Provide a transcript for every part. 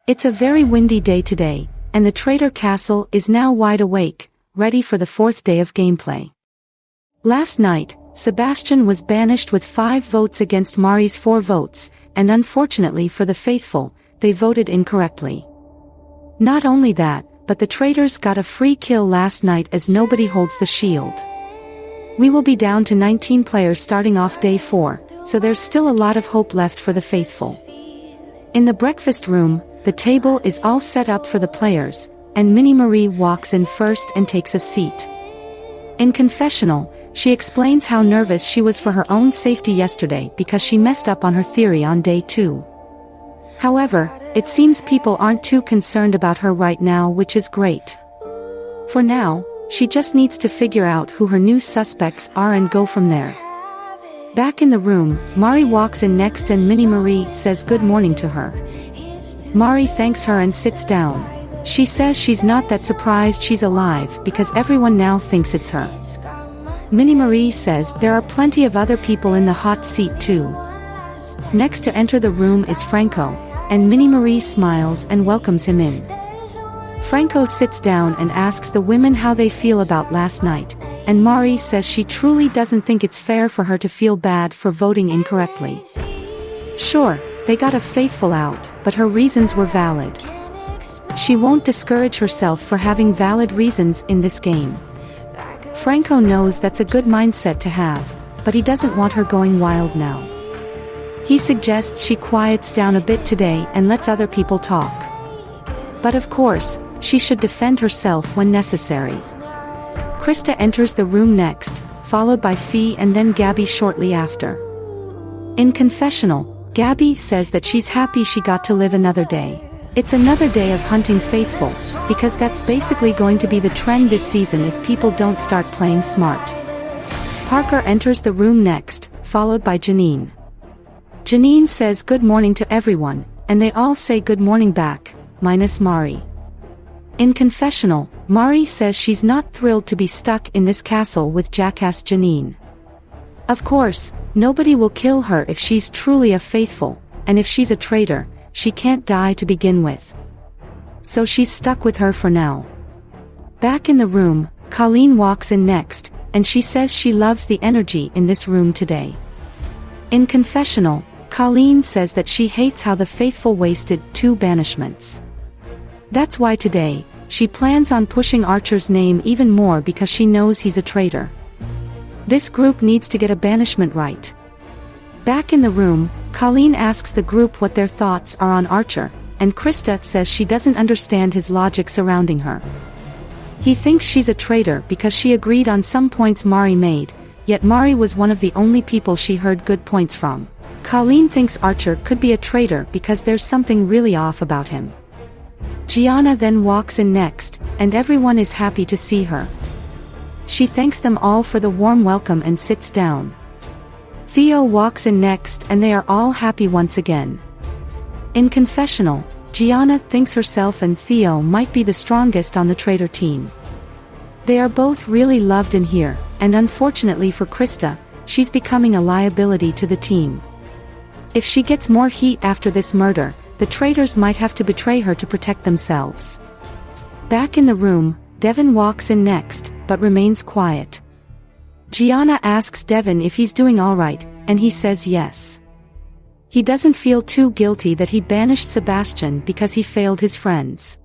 It's a very windy day today, and the Traitor Castle is now wide awake, ready for the 4th day of gameplay. Last night, Sebastian was banished with 5 votes against Mari's 4 votes, and unfortunately for the faithful, they voted incorrectly. Not only that, but the traitors got a free kill last night as nobody holds the shield. We will be down to 19 players starting off day 4, so there's still a lot of hope left for the faithful. In the breakfast room, the table is all set up for the players, and Mini Marie walks in first and takes a seat. In confessional, she explains how nervous she was for her own safety yesterday because she messed up on her theory on day 2. However, it seems people aren't too concerned about her right now, which is great. For now, she just needs to figure out who her new suspects are and go from there. Back in the room, Mari walks in next and Mini Marie says good morning to her. Mari thanks her and sits down. She says she's not that surprised she's alive because everyone now thinks it's her. Mini Marie says there are plenty of other people in the hot seat too. Next to enter the room is Franco, and Mini Marie smiles and welcomes him in. Franco sits down and asks the women how they feel about last night, and Mari says she truly doesn't think it's fair for her to feel bad for voting incorrectly. Sure, they got a faithful out, but her reasons were valid. She won't discourage herself for having valid reasons in this game. Franco knows that's a good mindset to have, but he doesn't want her going wild now. He suggests she quiets down a bit today and lets other people talk. But of course, she should defend herself when necessary. Krista enters the room next, followed by Fee and then Gabby shortly after. In confessional, Gabby says that she's happy she got to live another day. It's another day of hunting faithful, because that's basically going to be the trend this season if people don't start playing smart. Parker enters the room next, followed by Janine. Janine says good morning to everyone, and they all say good morning back, minus Mari. In confessional, Mari says she's not thrilled to be stuck in this castle with jackass Janine. Of course, nobody will kill her if she's truly a faithful, and if she's a traitor, she can't die to begin with. So she's stuck with her for now. Back in the room, Colleen walks in next, and she says she loves the energy in this room today. In confessional, Colleen says that she hates how the faithful wasted 2 banishments. That's why today, she plans on pushing Archer's name even more because she knows he's a traitor. This group needs to get a banishment right. Back in the room, Colleen asks the group what their thoughts are on Archer, and Krista says she doesn't understand his logic surrounding her. He thinks she's a traitor because she agreed on some points Mari made, yet Mari was one of the only people she heard good points from. Colleen thinks Archer could be a traitor because there's something really off about him. Gianna then walks in next, and everyone is happy to see her. She thanks them all for the warm welcome and sits down. Theo walks in next and they are all happy once again. In confessional, Gianna thinks herself and Theo might be the strongest on the traitor team. They are both really loved in here, and unfortunately for Krista, she's becoming a liability to the team. If she gets more heat after this murder, the traitors might have to betray her to protect themselves. Back in the room, Devin walks in next, but remains quiet. Gianna asks Devin if he's doing alright, and he says yes. He doesn't feel too guilty that he banished Sebastian because he failed his friends.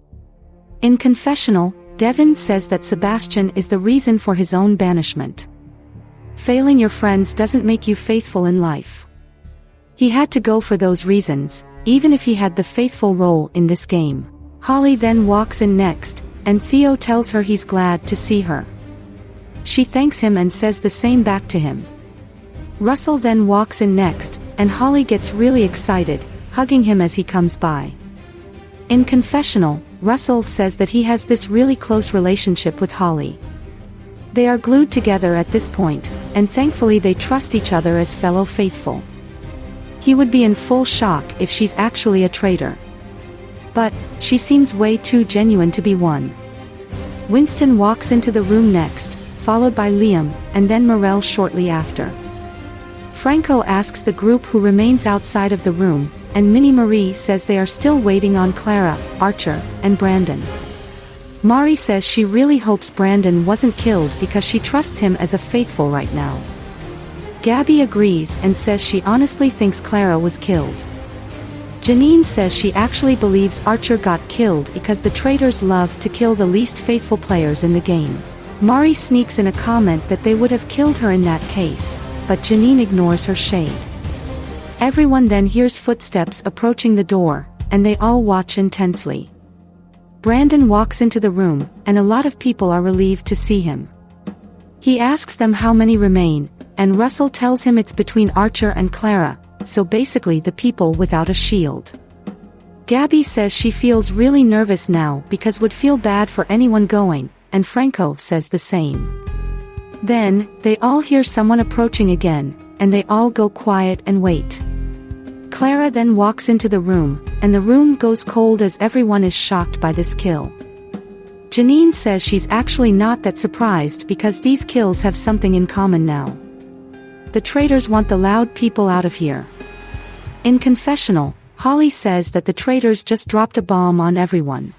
In confessional, Devin says that Sebastian is the reason for his own banishment. Failing your friends doesn't make you faithful in life. He had to go for those reasons, even if he had the faithful role in this game. Holly then walks in next, and Theo tells her he's glad to see her. She thanks him and says the same back to him. Russell then walks in next, and Holly gets really excited, hugging him as he comes by. In confessional, Russell says that he has this really close relationship with Holly. They are glued together at this point, and thankfully they trust each other as fellow faithful. He would be in full shock if she's actually a traitor. But, she seems way too genuine to be one. Winston walks into the room next, followed by Liam, and then Morel shortly after. Franco asks the group who remains outside of the room and Minnie Marie says they are still waiting on Clara, Archer, and Brandon. Mari says she really hopes Brandon wasn't killed because she trusts him as a faithful right now. Gabby agrees and says she honestly thinks Clara was killed. Janine says she actually believes Archer got killed because the traitors love to kill the least faithful players in the game. Mari sneaks in a comment that they would have killed her in that case, but Janine ignores her shade. Everyone then hears footsteps approaching the door, and they all watch intensely. Brandon walks into the room, and a lot of people are relieved to see him. He asks them how many remain, and Russell tells him it's between Archer and Clara, so basically the people without a shield. Gabby says she feels really nervous now because would feel bad for anyone going, and Franco says the same. Then, they all hear someone approaching again, and they all go quiet and wait. Clara then walks into the room, and the room goes cold as everyone is shocked by this kill. Janine says she's actually not that surprised because these kills have something in common now. The traitors want the loud people out of here. In confessional, Holly says that the traitors just dropped a bomb on everyone.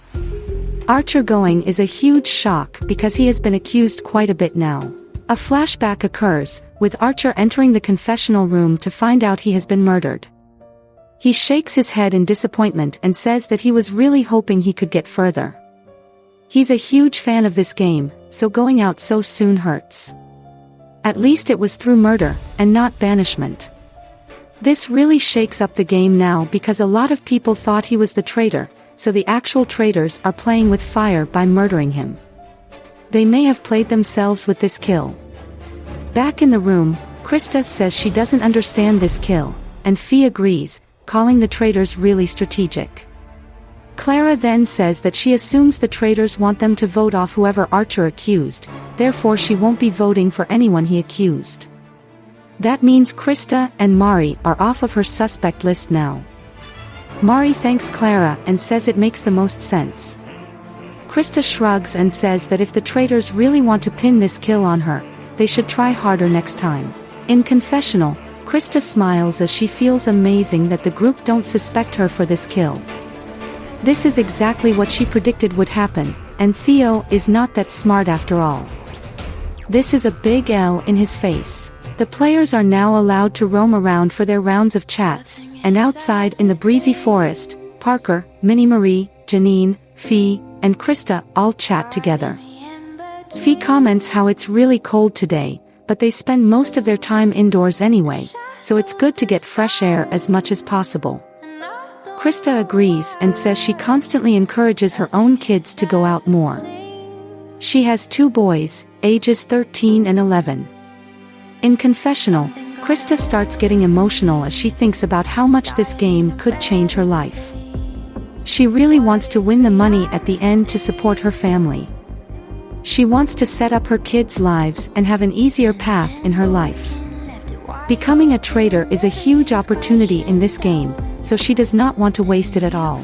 Archer going is a huge shock because he has been accused quite a bit now. A flashback occurs, with Archer entering the confessional room to find out he has been murdered. He shakes his head in disappointment and says that he was really hoping he could get further. He's a huge fan of this game, so going out so soon hurts. At least it was through murder, and not banishment. This really shakes up the game now because a lot of people thought he was the traitor, so the actual traitors are playing with fire by murdering him. They may have played themselves with this kill. Back in the room, Krista says she doesn't understand this kill, and Fee agrees, calling the traitors really strategic. Clara then says that she assumes the traitors want them to vote off whoever Archer accused, therefore she won't be voting for anyone he accused. That means Krista and Mari are off of her suspect list now. Mari thanks Clara and says it makes the most sense. Krista shrugs and says that if the traitors really want to pin this kill on her, they should try harder next time. In confessional, Krista smiles as she feels amazing that the group don't suspect her for this kill. This is exactly what she predicted would happen, and Theo is not that smart after all. This is a big L in his face. The players are now allowed to roam around for their rounds of chats, and outside in the breezy forest, Parker, Minnie Marie, Janine, Fee, and Krista all chat together. Fee comments how it's really cold today, but they spend most of their time indoors anyway, so it's good to get fresh air as much as possible. Krista agrees and says she constantly encourages her own kids to go out more. She has 2 boys, ages 13 and 11. In confessional, Krista starts getting emotional as she thinks about how much this game could change her life. She really wants to win the money at the end to support her family. She wants to set up her kids' lives and have an easier path in her life. Becoming a traitor is a huge opportunity in this game, so she does not want to waste it at all.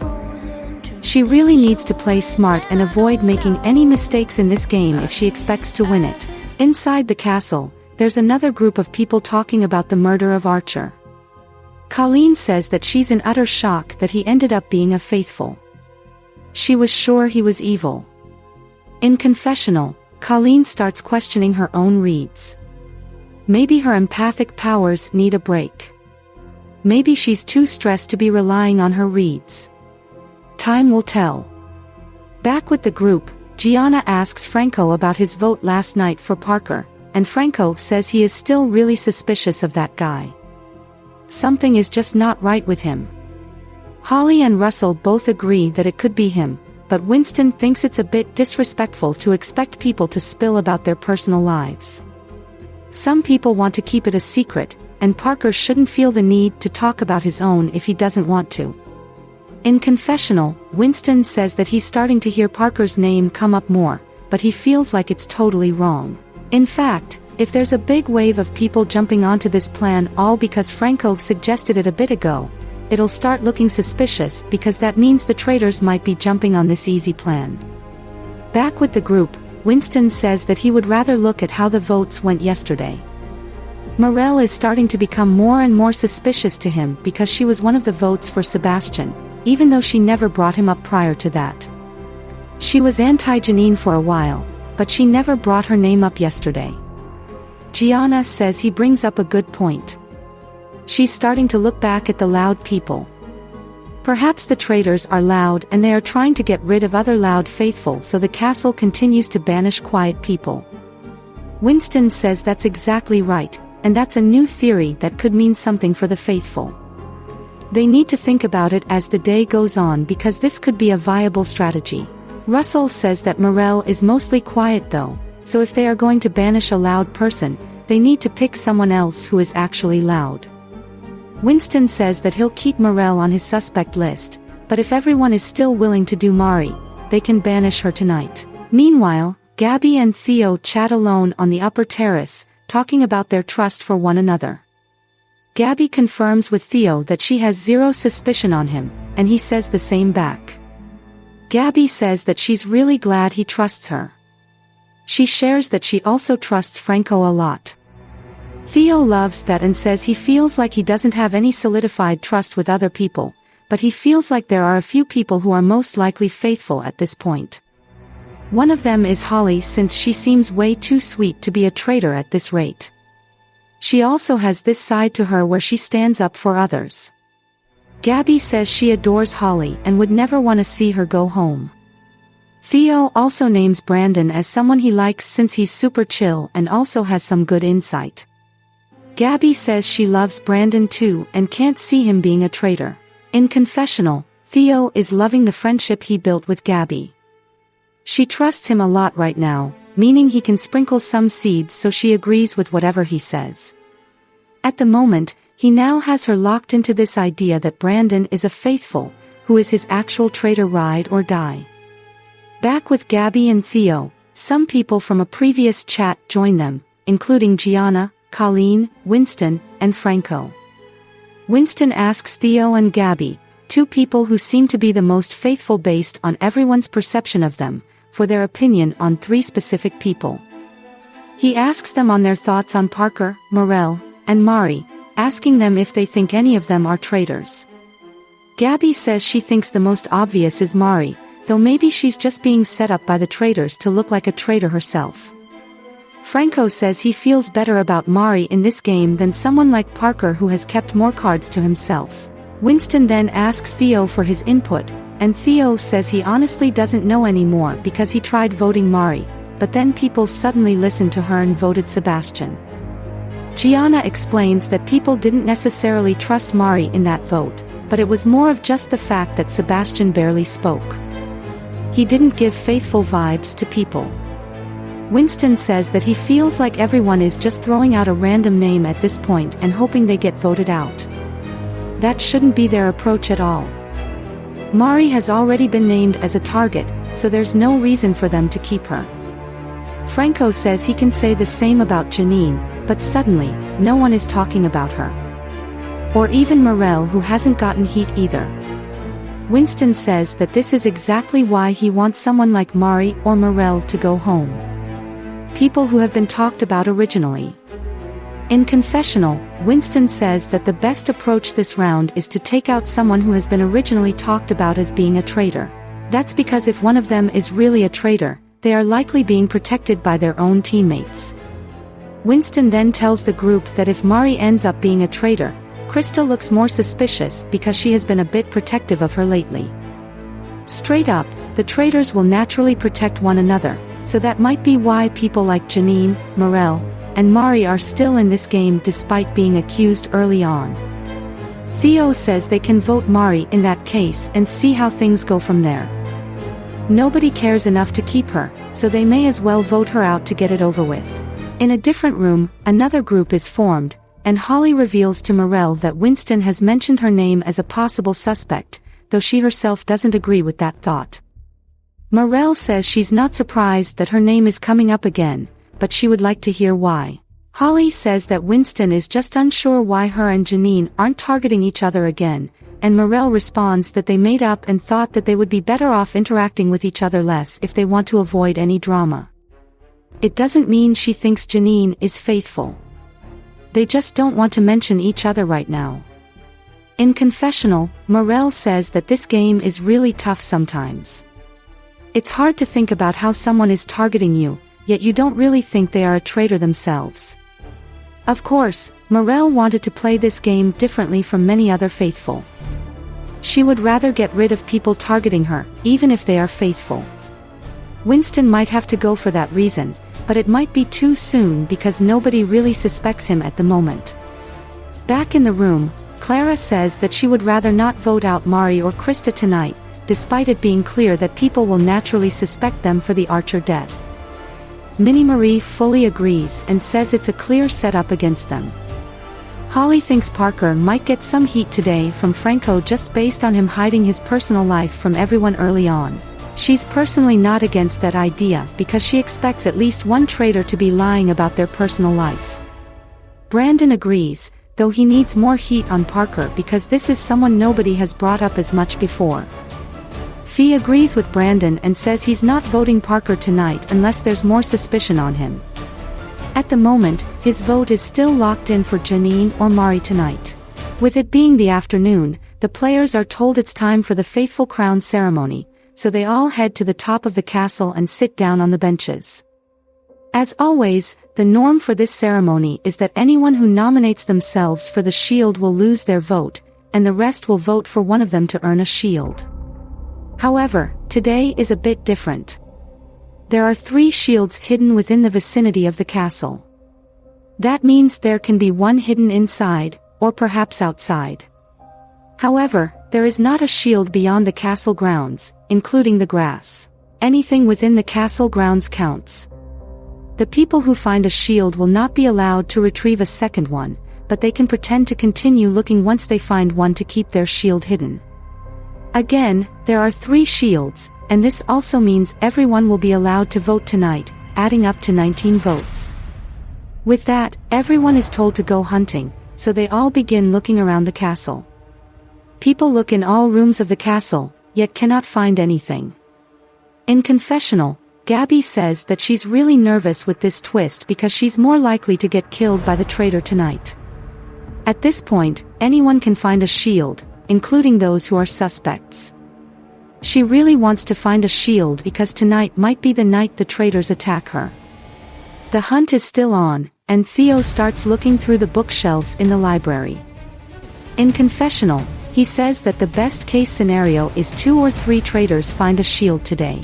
She really needs to play smart and avoid making any mistakes in this game if she expects to win it. Inside the castle, there's another group of people talking about the murder of Archer. Colleen says that she's in utter shock that he ended up being a faithful. She was sure he was evil. In confessional, Colleen starts questioning her own reads. Maybe her empathic powers need a break. Maybe she's too stressed to be relying on her reads. Time will tell. Back with the group, Gianna asks Franco about his vote last night for Parker, and Franco says he is still really suspicious of that guy. Something is just not right with him. Holly and Russell both agree that it could be him, but Winston thinks it's a bit disrespectful to expect people to spill about their personal lives. Some people want to keep it a secret, and Parker shouldn't feel the need to talk about his own if he doesn't want to. In confessional, Winston says that he's starting to hear Parker's name come up more, but he feels like it's totally wrong. In fact, if there's a big wave of people jumping onto this plan all because Franco suggested it a bit ago, it'll start looking suspicious because that means the traitors might be jumping on this easy plan. Back with the group, Winston says that he would rather look at how the votes went yesterday. Morel is starting to become more and more suspicious to him because she was one of the votes for Sebastian, even though she never brought him up prior to that. She was anti-Janine for a while, but she never brought her name up yesterday. Gianna says he brings up a good point. She's starting to look back at the loud people. Perhaps the traitors are loud and they are trying to get rid of other loud faithful so the castle continues to banish quiet people. Winston says that's exactly right, and that's a new theory that could mean something for the faithful. They need to think about it as the day goes on because this could be a viable strategy. Russell says that Morel is mostly quiet though, so if they are going to banish a loud person, they need to pick someone else who is actually loud. Winston says that he'll keep Morel on his suspect list, but if everyone is still willing to do Mari, they can banish her tonight. Meanwhile, Gabby and Theo chat alone on the upper terrace, talking about their trust for one another. Gabby confirms with Theo that she has zero suspicion on him, and he says the same back. Gabby says that she's really glad he trusts her. She shares that she also trusts Franco a lot. Theo loves that and says he feels like he doesn't have any solidified trust with other people, but he feels like there are a few people who are most likely faithful at this point. One of them is Holly since she seems way too sweet to be a traitor at this rate. She also has this side to her where she stands up for others. Gabby says she adores Holly and would never want to see her go home. Theo also names Brandon as someone he likes since he's super chill and also has some good insight. Gabby says she loves Brandon too and can't see him being a traitor. In confessional, Theo is loving the friendship he built with Gabby. She trusts him a lot right now, meaning he can sprinkle some seeds so she agrees with whatever he says. At the moment, he now has her locked into this idea that Brandon is a faithful, who is his actual traitor ride or die. Back with Gabby and Theo, some people from a previous chat join them, including Gianna, Colleen, Winston, and Franco. Winston asks Theo and Gabby, two people who seem to be the most faithful based on everyone's perception of them, for their opinion on three specific people. He asks them on their thoughts on Parker, Morel, and Mari, asking them if they think any of them are traitors. Gabby says she thinks the most obvious is Mari, though maybe she's just being set up by the traitors to look like a traitor herself. Franco says he feels better about Mari in this game than someone like Parker who has kept more cards to himself. Winston then asks Theo for his input, and Theo says he honestly doesn't know anymore because he tried voting Mari, but then people suddenly listened to her and voted Sebastian. Gianna explains that people didn't necessarily trust Mari in that vote, but it was more of just the fact that Sebastian barely spoke. He didn't give faithful vibes to people. Winston says that he feels like everyone is just throwing out a random name at this point and hoping they get voted out. That shouldn't be their approach at all. Mari has already been named as a target, so there's no reason for them to keep her. Franco says he can say the same about Janine, but suddenly, no one is talking about her. Or even Morel, who hasn't gotten heat either. Winston says that this is exactly why he wants someone like Mari or Morel to go home. People who have been talked about originally. In confessional, Winston says that the best approach this round is to take out someone who has been originally talked about as being a traitor. That's because if one of them is really a traitor, they are likely being protected by their own teammates. Winston then tells the group that if Mari ends up being a traitor, Krista looks more suspicious because she has been a bit protective of her lately. Straight up, the traitors will naturally protect one another, so that might be why people like Janine, Morel, and Mari are still in this game despite being accused early on. Theo says they can vote Mari in that case and see how things go from there. Nobody cares enough to keep her, so they may as well vote her out to get it over with. In a different room, another group is formed, and Holly reveals to Morel that Winston has mentioned her name as a possible suspect, though she herself doesn't agree with that thought. Morel says she's not surprised that her name is coming up again, but she would like to hear why. Holly says that Winston is just unsure why her and Janine aren't targeting each other again, and Morel responds that they made up and thought that they would be better off interacting with each other less if they want to avoid any drama. It doesn't mean she thinks Janine is faithful. They just don't want to mention each other right now. In confessional, Morel says that this game is really tough sometimes. It's hard to think about how someone is targeting you, yet you don't really think they are a traitor themselves. Of course, Morel wanted to play this game differently from many other faithful. She would rather get rid of people targeting her, even if they are faithful. Winston might have to go for that reason, but it might be too soon because nobody really suspects him at the moment. Back in the room, Clara says that she would rather not vote out Mari or Krista tonight, despite it being clear that people will naturally suspect them for the Archer death. Minnie Marie fully agrees and says it's a clear setup against them. Holly thinks Parker might get some heat today from Franco just based on him hiding his personal life from everyone early on. She's personally not against that idea because she expects at least one traitor to be lying about their personal life. Brandon agrees, though he needs more heat on Parker because this is someone nobody has brought up as much before. Fee agrees with Brandon and says he's not voting Parker tonight unless there's more suspicion on him. At the moment, his vote is still locked in for Janine or Mari tonight. With it being the afternoon, the players are told it's time for the faithful crown ceremony, so they all head to the top of the castle and sit down on the benches. As always, the norm for this ceremony is that anyone who nominates themselves for the shield will lose their vote, and the rest will vote for one of them to earn a shield. However, today is a bit different. There are 3 shields hidden within the vicinity of the castle. That means there can be one hidden inside, or perhaps outside. However, there is not a shield beyond the castle grounds, including the grass. Anything within the castle grounds counts. The people who find a shield will not be allowed to retrieve a second one, but they can pretend to continue looking once they find one to keep their shield hidden. Again, there are 3 shields, and this also means everyone will be allowed to vote tonight, adding up to 19 votes. With that, everyone is told to go hunting, so they all begin looking around the castle. People look in all rooms of the castle, yet cannot find anything. In confessional, Gabby says that she's really nervous with this twist because she's more likely to get killed by the traitor tonight. At this point, anyone can find a shield, including those who are suspects. She really wants to find a shield because tonight might be the night the traitors attack her. The hunt is still on, and Theo starts looking through the bookshelves in the library. In confessional, he says that the best-case scenario is 2 or 3 traitors find a shield today.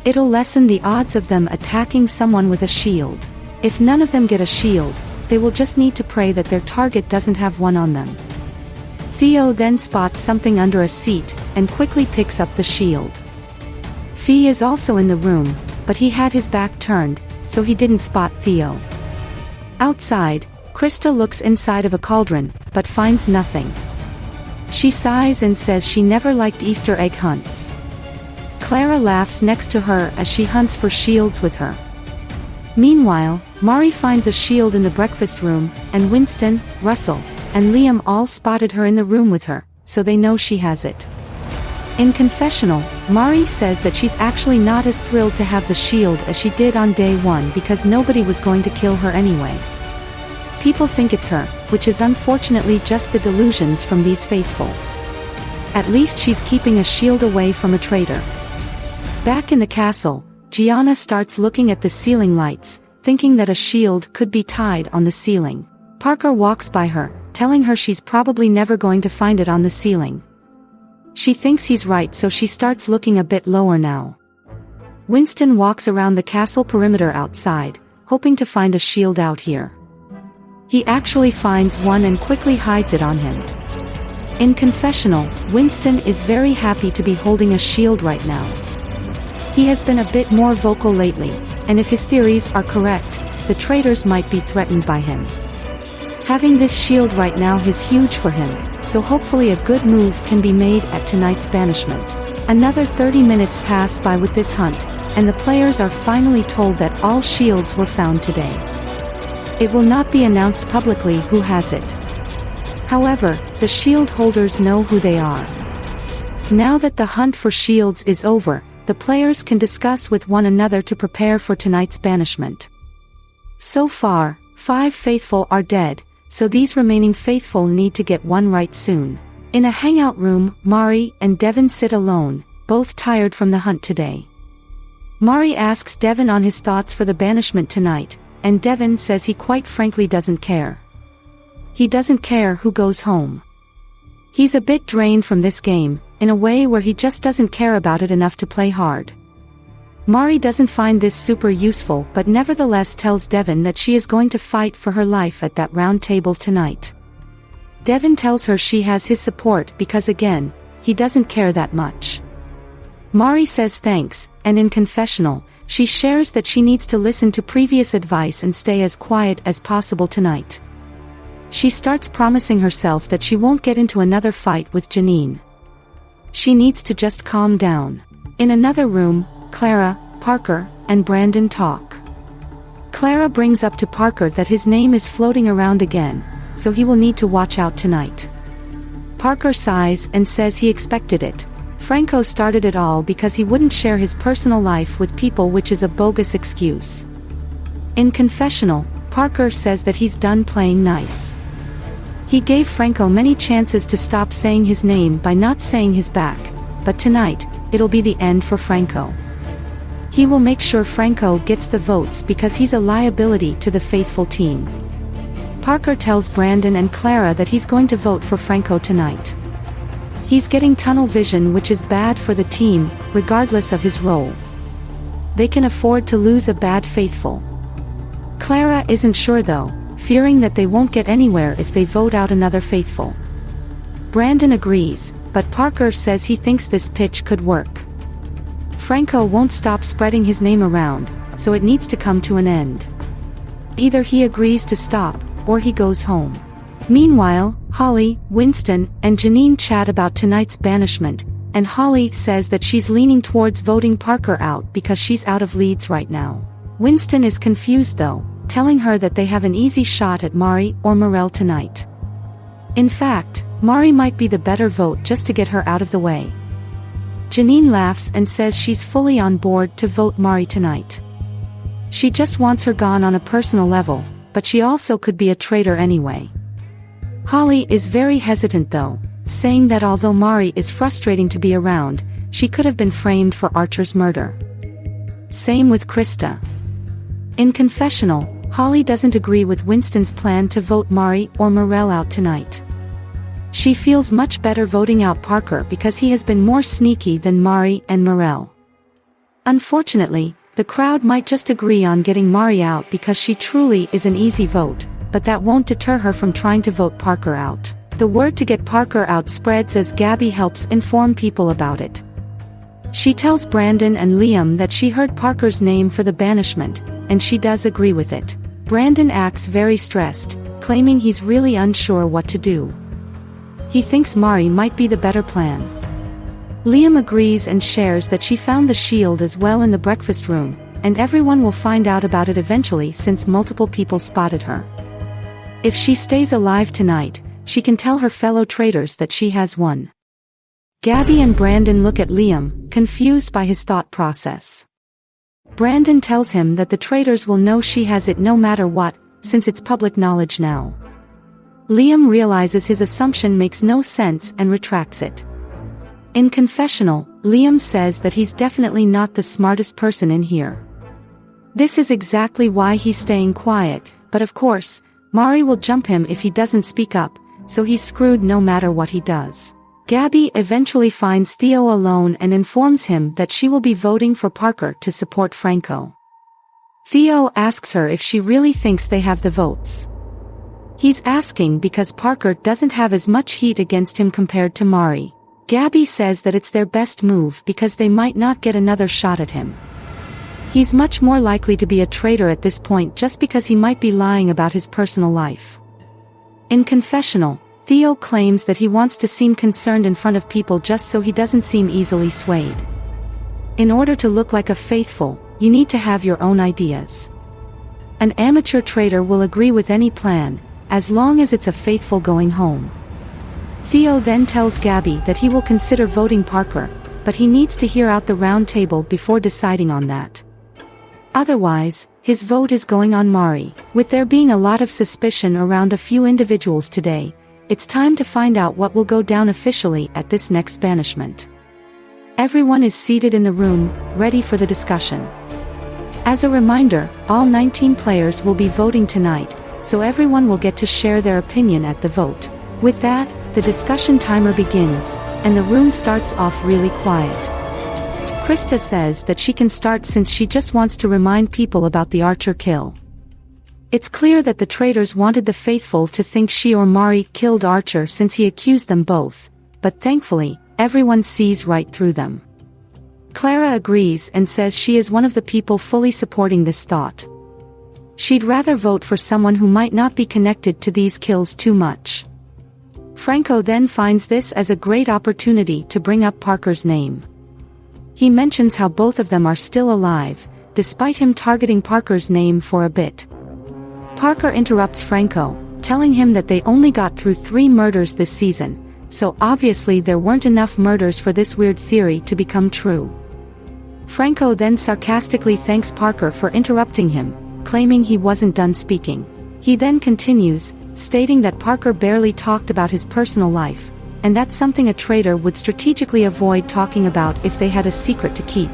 It'll lessen the odds of them attacking someone with a shield. If none of them get a shield, they will just need to pray that their target doesn't have one on them. Theo then spots something under a seat, and quickly picks up the shield. Fee is also in the room, but he had his back turned, so he didn't spot Theo. Outside, Krista looks inside of a cauldron, but finds nothing. She sighs and says she never liked Easter egg hunts. Clara laughs next to her as she hunts for shields with her. Meanwhile, Mari finds a shield in the breakfast room, and Winston, Russell, and Liam all spotted her in the room with her, so they know she has it. In confessional, Mari says that she's actually not as thrilled to have the shield as she did on day 1 because nobody was going to kill her anyway. People think it's her, which is unfortunately just the delusions from these faithful. At least she's keeping a shield away from a traitor. Back in the castle, Gianna starts looking at the ceiling lights, thinking that a shield could be tied on the ceiling. Parker walks by her, telling her she's probably never going to find it on the ceiling. She thinks he's right, so she starts looking a bit lower now. Winston walks around the castle perimeter outside, hoping to find a shield out here. He actually finds one and quickly hides it on him. In confessional, Winston is very happy to be holding a shield right now. He has been a bit more vocal lately, and if his theories are correct, the traitors might be threatened by him. Having this shield right now is huge for him, so hopefully a good move can be made at tonight's banishment. Another 30 minutes pass by with this hunt, and the players are finally told that all shields were found today. It will not be announced publicly who has it. However, the shield holders know who they are. Now that the hunt for shields is over, the players can discuss with one another to prepare for tonight's banishment. So far, 5 faithful are dead, so these remaining faithful need to get one right soon. In a hangout room, Mari and Devon sit alone, both tired from the hunt today. Mari asks Devon on his thoughts for the banishment tonight, and Devon says he quite frankly doesn't care. He doesn't care who goes home. He's a bit drained from this game, in a way where he just doesn't care about it enough to play hard. Mari doesn't find this super useful but nevertheless tells Devon that she is going to fight for her life at that round table tonight. Devon tells her she has his support because again, he doesn't care that much. Mari says thanks, and in confessional, she shares that she needs to listen to previous advice and stay as quiet as possible tonight. She starts promising herself that she won't get into another fight with Janine. She needs to just calm down. In another room, Clara, Parker, and Brandon talk. Clara brings up to Parker that his name is floating around again, so he will need to watch out tonight. Parker sighs and says he expected it. Franco started it all because he wouldn't share his personal life with people, which is a bogus excuse. In confessional, Parker says that he's done playing nice. He gave Franco many chances to stop saying his name by not saying his back, but tonight, it'll be the end for Franco. He will make sure Franco gets the votes because he's a liability to the faithful team. Parker tells Brandon and Clara that he's going to vote for Franco tonight. He's getting tunnel vision, which is bad for the team, regardless of his role. They can afford to lose a bad faithful. Clara isn't sure though, fearing that they won't get anywhere if they vote out another faithful. Brandon agrees, but Parker says he thinks this pitch could work. Franco won't stop spreading his name around, so it needs to come to an end. Either he agrees to stop, or he goes home. Meanwhile, Holly, Winston, and Janine chat about tonight's banishment, and Holly says that she's leaning towards voting Parker out because she's out of leads right now. Winston is confused though, telling her that they have an easy shot at Mari or Morel tonight. In fact, Mari might be the better vote just to get her out of the way. Janine laughs and says she's fully on board to vote Mari tonight. She just wants her gone on a personal level, but she also could be a traitor anyway. Holly is very hesitant though, saying that although Mari is frustrating to be around, she could have been framed for Archer's murder. Same with Krista. In confessional, Holly doesn't agree with Winston's plan to vote Mari or Morel out tonight. She feels much better voting out Parker because he has been more sneaky than Mari and Morel. Unfortunately, the crowd might just agree on getting Mari out because she truly is an easy vote, but that won't deter her from trying to vote Parker out. The word to get Parker out spreads as Gabby helps inform people about it. She tells Brandon and Liam that she heard Parker's name for the banishment, and she does agree with it. Brandon acts very stressed, claiming he's really unsure what to do. He thinks Mari might be the better plan. Liam agrees and shares that she found the shield as well in the breakfast room, and everyone will find out about it eventually since multiple people spotted her. If she stays alive tonight, she can tell her fellow traitors that she has won. Gabby and Brandon look at Liam, confused by his thought process. Brandon tells him that the traitors will know she has it no matter what, since it's public knowledge now. Liam realizes his assumption makes no sense and retracts it. In confessional, Liam says that he's definitely not the smartest person in here. This is exactly why he's staying quiet, but of course, Mari will jump him if he doesn't speak up, so he's screwed no matter what he does. Gabby eventually finds Theo alone and informs him that she will be voting for Parker to support Franco. Theo asks her if she really thinks they have the votes. He's asking because Parker doesn't have as much heat against him compared to Mari. Gabby says that it's their best move because they might not get another shot at him. He's much more likely to be a traitor at this point just because he might be lying about his personal life. In confessional, Theo claims that he wants to seem concerned in front of people just so he doesn't seem easily swayed. In order to look like a faithful, you need to have your own ideas. An amateur traitor will agree with any plan, as long as it's a faithful going home. Theo then tells Gabby that he will consider voting Parker, but he needs to hear out the round table before deciding on that. Otherwise, his vote is going on Mari. With there being a lot of suspicion around a few individuals today, it's time to find out what will go down officially at this next banishment. Everyone is seated in the room, ready for the discussion. As a reminder, all 19 players will be voting tonight, so everyone will get to share their opinion at the vote. With that, the discussion timer begins, and the room starts off really quiet. Krista says that she can start since she just wants to remind people about the Archer kill. It's clear that the traitors wanted the faithful to think she or Mari killed Archer since he accused them both, but thankfully, everyone sees right through them. Clara agrees and says she is one of the people fully supporting this thought. She'd rather vote for someone who might not be connected to these kills too much. Franco then finds this as a great opportunity to bring up Parker's name. He mentions how both of them are still alive, despite him targeting Parker's name for a bit. Parker interrupts Franco, telling him that they only got through 3 murders this season, so obviously there weren't enough murders for this weird theory to become true. Franco then sarcastically thanks Parker for interrupting him, claiming he wasn't done speaking. He then continues, stating that Parker barely talked about his personal life, and that's something a traitor would strategically avoid talking about if they had a secret to keep.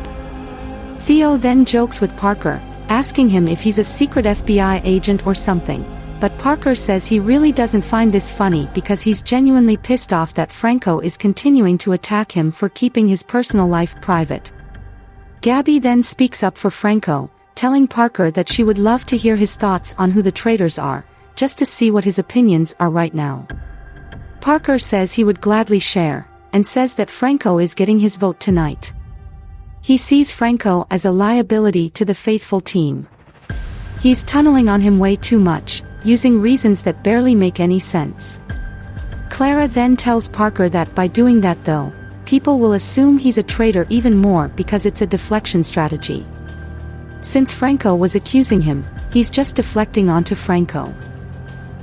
Theo then jokes with Parker, asking him if he's a secret FBI agent or something, but Parker says he really doesn't find this funny because he's genuinely pissed off that Franco is continuing to attack him for keeping his personal life private. Gabby then speaks up for Franco, telling Parker that she would love to hear his thoughts on who the traitors are, just to see what his opinions are right now. Parker says he would gladly share, and says that Franco is getting his vote tonight. He sees Franco as a liability to the faithful team. He's tunneling on him way too much, using reasons that barely make any sense. Clara then tells Parker that by doing that though, people will assume he's a traitor even more because it's a deflection strategy. Since Franco was accusing him, he's just deflecting onto Franco.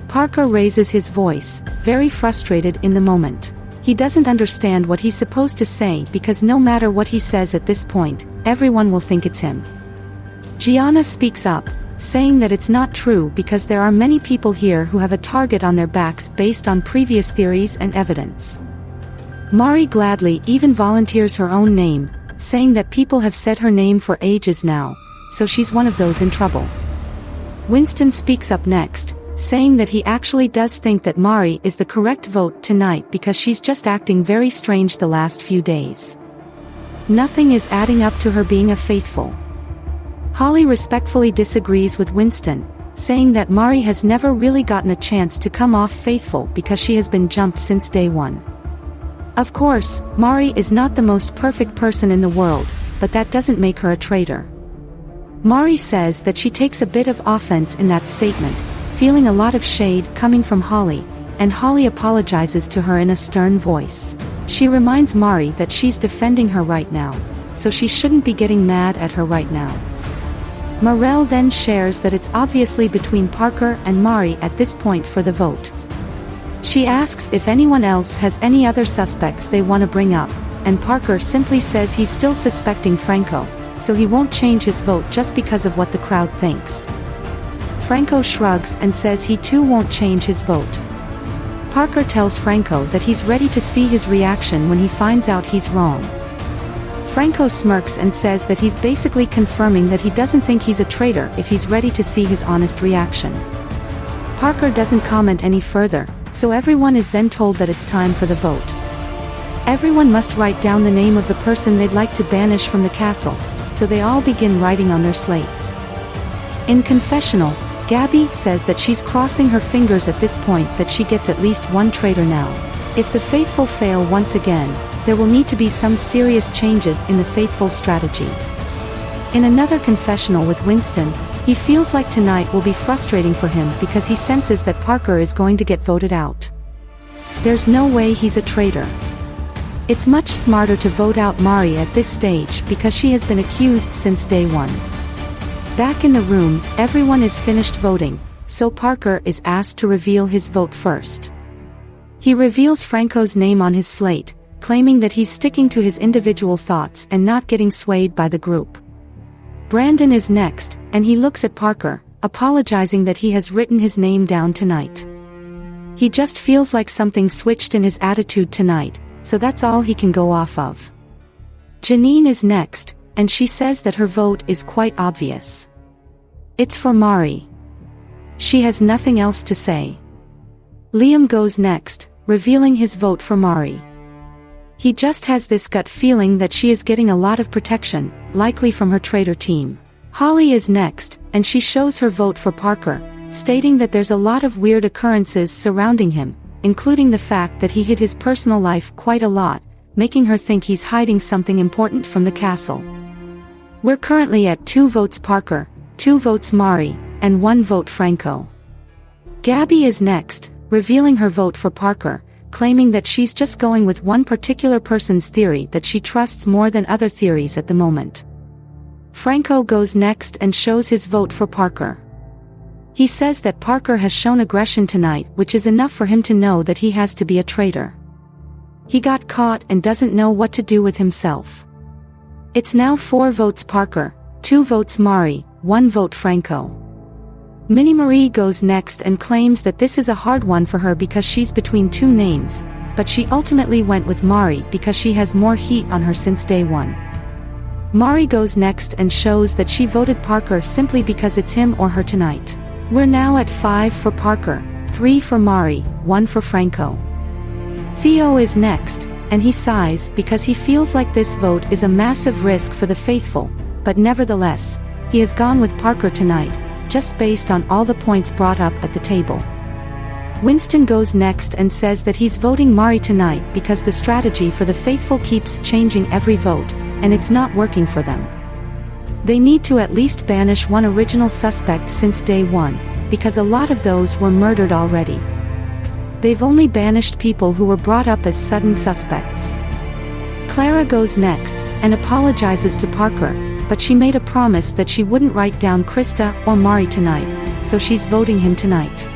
Parker raises his voice, very frustrated in the moment. He doesn't understand what he's supposed to say because no matter what he says at this point, everyone will think it's him. Gianna speaks up, saying that it's not true because there are many people here who have a target on their backs based on previous theories and evidence. Mari gladly even volunteers her own name, saying that people have said her name for ages now, so she's one of those in trouble. Winston speaks up next, saying that he actually does think that Mari is the correct vote tonight because she's just acting very strange the last few days. Nothing is adding up to her being a faithful. Holly respectfully disagrees with Winston, saying that Mari has never really gotten a chance to come off faithful because she has been jumped since day one. Of course, Mari is not the most perfect person in the world, but that doesn't make her a traitor. Mari says that she takes a bit of offense in that statement, feeling a lot of shade coming from Holly, and Holly apologizes to her in a stern voice. She reminds Mari that she's defending her right now, so she shouldn't be getting mad at her right now. Morel then shares that it's obviously between Parker and Mari at this point for the vote. She asks if anyone else has any other suspects they want to bring up, and Parker simply says he's still suspecting Franco, so he won't change his vote just because of what the crowd thinks. Franco shrugs and says he too won't change his vote. Parker tells Franco that he's ready to see his reaction when he finds out he's wrong. Franco smirks and says that he's basically confirming that he doesn't think he's a traitor if he's ready to see his honest reaction. Parker doesn't comment any further, so everyone is then told that it's time for the vote. Everyone must write down the name of the person they'd like to banish from the castle, so they all begin writing on their slates. In confessional, Gabby says that she's crossing her fingers at this point that she gets at least one traitor now. If the faithful fail once again, there will need to be some serious changes in the faithful strategy. In another confessional with Winston, he feels like tonight will be frustrating for him because he senses that Parker is going to get voted out. There's no way he's a traitor. It's much smarter to vote out Mari at this stage because she has been accused since day one. Back in the room, everyone is finished voting, so Parker is asked to reveal his vote first. He reveals Franco's name on his slate, claiming that he's sticking to his individual thoughts and not getting swayed by the group. Brandon is next, and he looks at Parker, apologizing that he has written his name down tonight. He just feels like something switched in his attitude tonight, so that's all he can go off of. Janine is next, and she says that her vote is quite obvious. It's for Mari. She has nothing else to say. Liam goes next, revealing his vote for Mari. He just has this gut feeling that she is getting a lot of protection, likely from her traitor team. Holly is next, and she shows her vote for Parker, stating that there's a lot of weird occurrences surrounding him, including the fact that he hid his personal life quite a lot, making her think he's hiding something important from the castle. We're currently at 2 votes Parker, 2 votes Mari, and 1 vote Franco. Gabby is next, revealing her vote for Parker, claiming that she's just going with one particular person's theory that she trusts more than other theories at the moment. Franco goes next and shows his vote for Parker. He says that Parker has shown aggression tonight, which is enough for him to know that he has to be a traitor. He got caught and doesn't know what to do with himself. It's now 4 votes Parker, 2 votes Mari, 1 vote Franco. Minnie Marie goes next and claims that this is a hard one for her because she's between 2 names, but she ultimately went with Mari because she has more heat on her since day 1. Mari goes next and shows that she voted Parker simply because it's him or her tonight. We're now at 5 for Parker, 3 for Mari, 1 for Franco. Theo is next, and he sighs because he feels like this vote is a massive risk for the faithful, but nevertheless, he has gone with Parker tonight, just based on all the points brought up at the table. Winston goes next and says that he's voting Mari tonight because the strategy for the faithful keeps changing every vote, and it's not working for them. They need to at least banish one original suspect since day 1, because a lot of those were murdered already. They've only banished people who were brought up as sudden suspects. Clara goes next, and apologizes to Parker, but she made a promise that she wouldn't write down Krista or Mari tonight, so she's voting him tonight.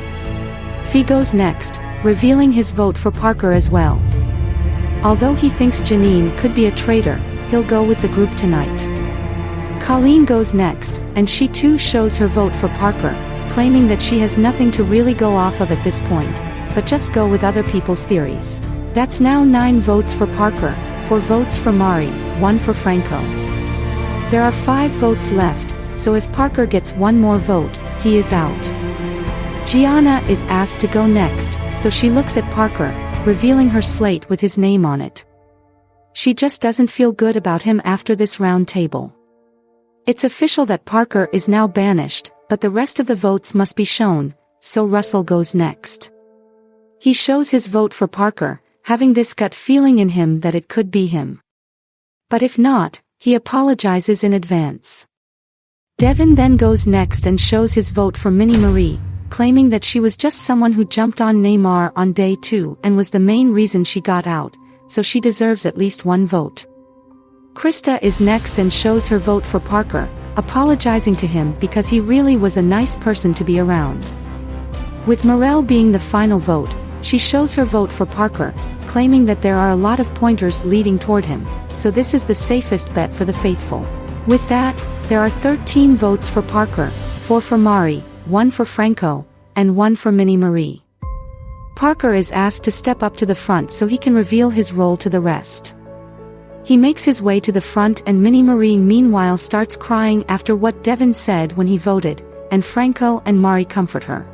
Fee goes next, revealing his vote for Parker as well. Although he thinks Janine could be a traitor, he'll go with the group tonight. Colleen goes next, and she too shows her vote for Parker, claiming that she has nothing to really go off of at this point, but just go with other people's theories. That's now 9 votes for Parker, 4 votes for Mari, 1 for Franco. There are 5 votes left, so if Parker gets 1 more vote, he is out. Gianna is asked to go next, so she looks at Parker, revealing her slate with his name on it. She just doesn't feel good about him after this round table. It's official that Parker is now banished, but the rest of the votes must be shown, so Russell goes next. He shows his vote for Parker, having this gut feeling in him that it could be him. But if not, he apologizes in advance. Devin then goes next and shows his vote for Minnie Marie, claiming that she was just someone who jumped on Neymar on day 2 and was the main reason she got out, so she deserves at least 1 vote. Krista is next and shows her vote for Parker, apologizing to him because he really was a nice person to be around. With Morel being the final vote, she shows her vote for Parker, claiming that there are a lot of pointers leading toward him, so this is the safest bet for the faithful. With that, there are 13 votes for Parker, 4 for Mari, 1 for Franco, and 1 for Minnie Marie. Parker is asked to step up to the front so he can reveal his role to the rest. He makes his way to the front and Minnie Marie meanwhile starts crying after what Devin said when he voted, and Franco and Mari comfort her.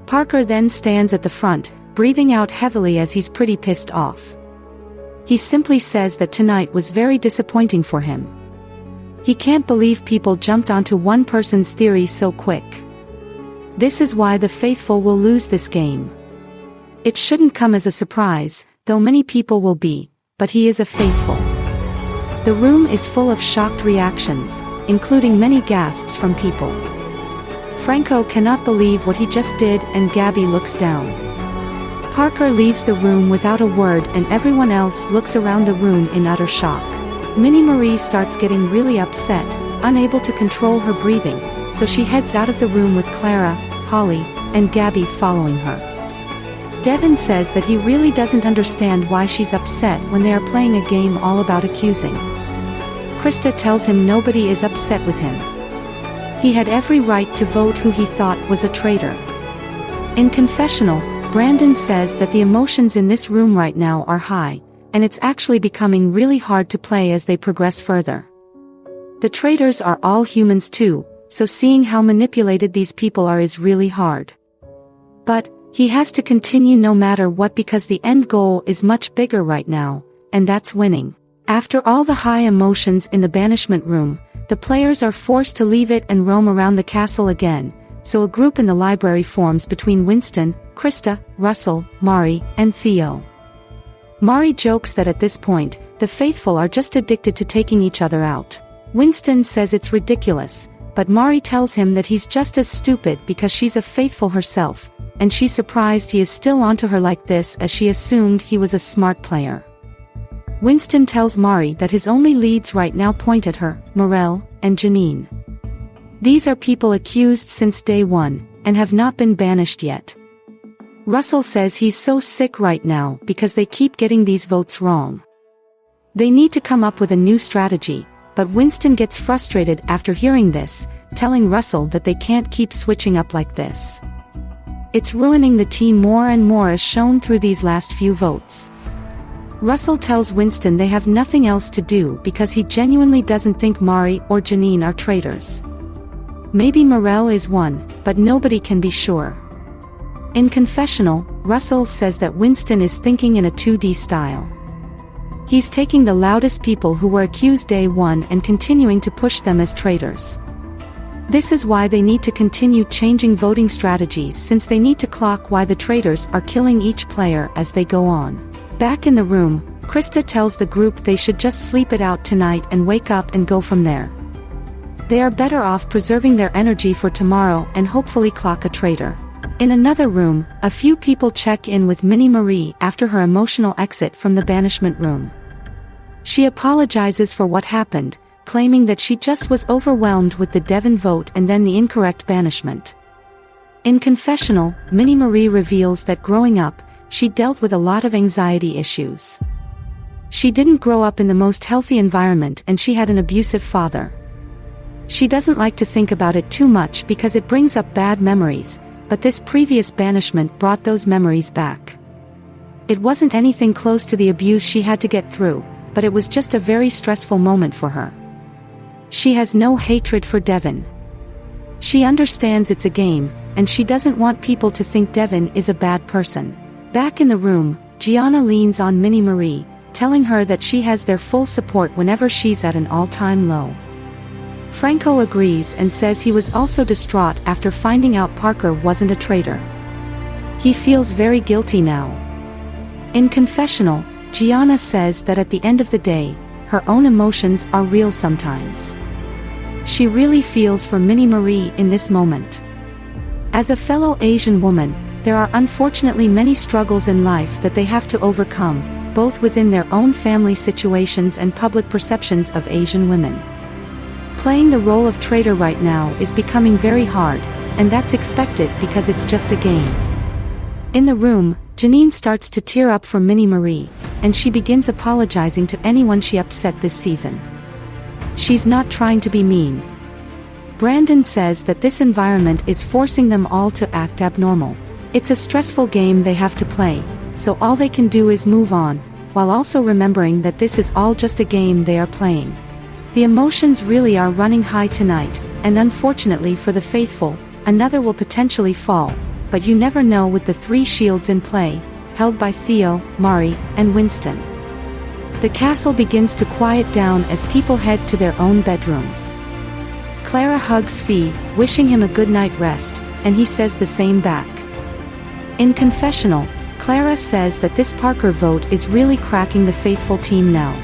Parker then stands at the front, breathing out heavily as he's pretty pissed off. He simply says that tonight was very disappointing for him. He can't believe people jumped onto one person's theory so quick. This is why the faithful will lose this game. It shouldn't come as a surprise, though many people will be, but he is a faithful. The room is full of shocked reactions, including many gasps from people. Franco cannot believe what he just did and Gabby looks down. Parker leaves the room without a word and everyone else looks around the room in utter shock. Minnie Marie starts getting really upset, unable to control her breathing, so she heads out of the room with Clara, Holly, and Gabby following her. Devin says that he really doesn't understand why she's upset when they are playing a game all about accusing. Krista tells him nobody is upset with him. He had every right to vote who he thought was a traitor. In confessional, Brandon says that the emotions in this room right now are high, and it's actually becoming really hard to play as they progress further. The traitors are all humans too, so seeing how manipulated these people are is really hard. But he has to continue no matter what because the end goal is much bigger right now, and that's winning. After all the high emotions in the banishment room, the players are forced to leave it and roam around the castle again, so a group in the library forms between Winston, Krista, Russell, Mari, and Theo. Mari jokes that at this point, the faithful are just addicted to taking each other out. Winston says it's ridiculous, but Mari tells him that he's just as stupid because she's a faithful herself, and she's surprised he is still onto her like this as she assumed he was a smart player. Winston tells Mari that his only leads right now point at her, Morel, and Janine. These are people accused since day one, and have not been banished yet. Russell says he's so sick right now because they keep getting these votes wrong. They need to come up with a new strategy, but Winston gets frustrated after hearing this, telling Russell that they can't keep switching up like this. It's ruining the team more and more as shown through these last few votes. Russell tells Winston they have nothing else to do because he genuinely doesn't think Mari or Janine are traitors. Maybe Morel is one, but nobody can be sure. In confessional, Russell says that Winston is thinking in a 2D style. He's taking the loudest people who were accused day one and continuing to push them as traitors. This is why they need to continue changing voting strategies since they need to clock why the traitors are killing each player as they go on. Back in the room, Krista tells the group they should just sleep it out tonight and wake up and go from there. They are better off preserving their energy for tomorrow and hopefully clock a traitor. In another room, a few people check in with Minnie Marie after her emotional exit from the banishment room. She apologizes for what happened, claiming that she just was overwhelmed with the Devon vote and then the incorrect banishment. In confessional, Minnie Marie reveals that growing up, she dealt with a lot of anxiety issues. She didn't grow up in the most healthy environment and she had an abusive father. She doesn't like to think about it too much because it brings up bad memories, but this previous banishment brought those memories back. It wasn't anything close to the abuse she had to get through, but it was just a very stressful moment for her. She has no hatred for Devon. She understands it's a game, and she doesn't want people to think Devon is a bad person. Back in the room, Gianna leans on Minnie Marie, telling her that she has their full support whenever she's at an all-time low. Franco agrees and says he was also distraught after finding out Parker wasn't a traitor. He feels very guilty now. In confessional, Gianna says that at the end of the day, her own emotions are real sometimes. She really feels for Minnie Marie in this moment. As a fellow Asian woman, there are unfortunately many struggles in life that they have to overcome, both within their own family situations and public perceptions of Asian women. Playing the role of traitor right now is becoming very hard, and that's expected because it's just a game. In the room, Janine starts to tear up for Minnie Marie, and she begins apologizing to anyone she upset this season. She's not trying to be mean. Brandon says that this environment is forcing them all to act abnormal. It's a stressful game they have to play, so all they can do is move on, while also remembering that this is all just a game they are playing. The emotions really are running high tonight, and unfortunately for the faithful, another will potentially fall, but you never know with the 3 shields in play, held by Theo, Mari, and Winston. The castle begins to quiet down as people head to their own bedrooms. Clara hugs Fee, wishing him a good night rest, and he says the same back. In confessional, Clara says that this Parker vote is really cracking the faithful team now.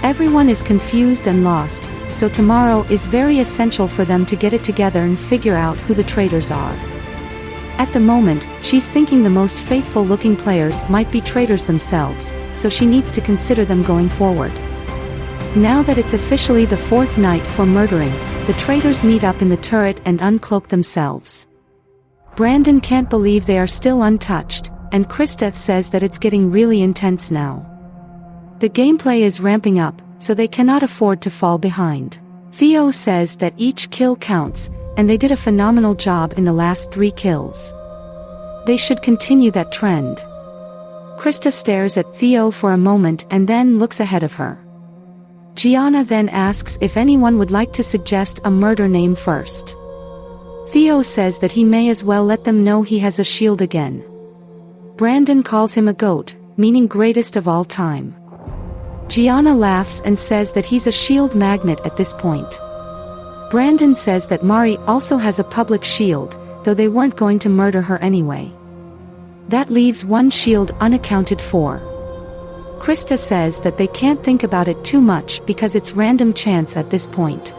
Everyone is confused and lost, so tomorrow is very essential for them to get it together and figure out who the traitors are. At the moment, she's thinking the most faithful-looking players might be traitors themselves, so she needs to consider them going forward. Now that it's officially the 4th night for murdering, the traitors meet up in the turret and uncloak themselves. Brandon can't believe they are still untouched, and Krista says that it's getting really intense now. The gameplay is ramping up, so they cannot afford to fall behind. Theo says that each kill counts, and they did a phenomenal job in the last 3 kills. They should continue that trend. Krista stares at Theo for a moment and then looks ahead of her. Gianna then asks if anyone would like to suggest a murder name first. Theo says that he may as well let them know he has a shield again. Brandon calls him a goat, meaning greatest of all time. Gianna laughs and says that he's a shield magnet at this point. Brandon says that Mari also has a public shield, though they weren't going to murder her anyway. That leaves 1 shield unaccounted for. Krista says that they can't think about it too much because it's random chance at this point.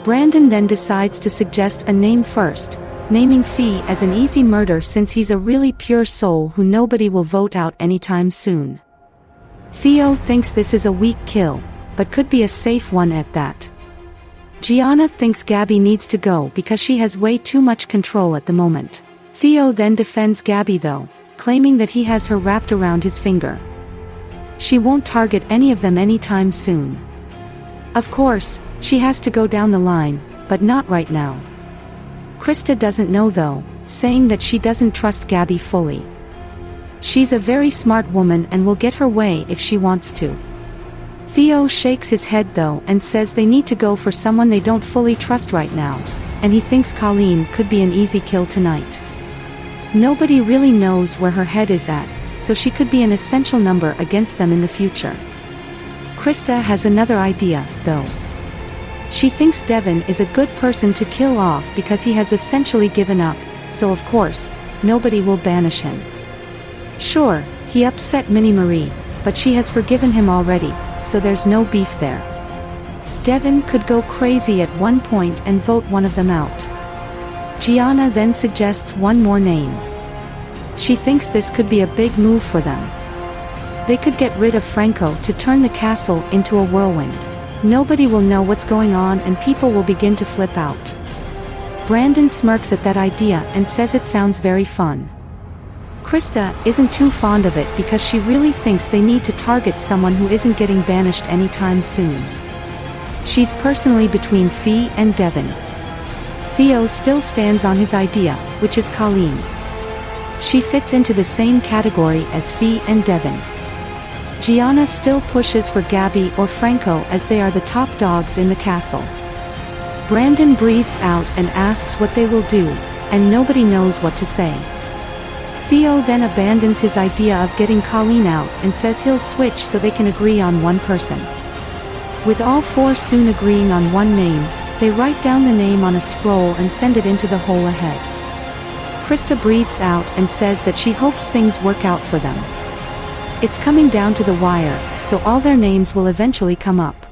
Brandon then decides to suggest a name first, naming Fee as an easy murder since he's a really pure soul who nobody will vote out anytime soon. Theo thinks this is a weak kill, but could be a safe one at that. Gianna thinks Gabby needs to go because she has way too much control at the moment. Theo then defends Gabby though, claiming that he has her wrapped around his finger. She won't target any of them anytime soon. Of course, she has to go down the line, but not right now. Krista doesn't know though, saying that she doesn't trust Gabby fully. She's a very smart woman and will get her way if she wants to. Theo shakes his head though and says they need to go for someone they don't fully trust right now, and he thinks Colleen could be an easy kill tonight. Nobody really knows where her head is at, so she could be an essential number against them in the future. Krista has another idea, though. She thinks Devin is a good person to kill off because he has essentially given up, so of course, nobody will banish him. Sure, he upset Minnie Marie, but she has forgiven him already, so there's no beef there. Devin could go crazy at one point and vote one of them out. Gianna then suggests one more name. She thinks this could be a big move for them. They could get rid of Franco to turn the castle into a whirlwind. Nobody will know what's going on and people will begin to flip out. Brandon smirks at that idea and says it sounds very fun. Krista isn't too fond of it because she really thinks they need to target someone who isn't getting banished anytime soon. She's personally between Fee and Devin. Theo still stands on his idea, which is Colleen. She fits into the same category as Fee and Devin. Gianna still pushes for Gabby or Franco as they are the top dogs in the castle. Brandon breathes out and asks what they will do, and nobody knows what to say. Theo then abandons his idea of getting Colleen out and says he'll switch so they can agree on one person. With all 4 soon agreeing on one name, they write down the name on a scroll and send it into the hole ahead. Krista breathes out and says that she hopes things work out for them. It's coming down to the wire, so all their names will eventually come up.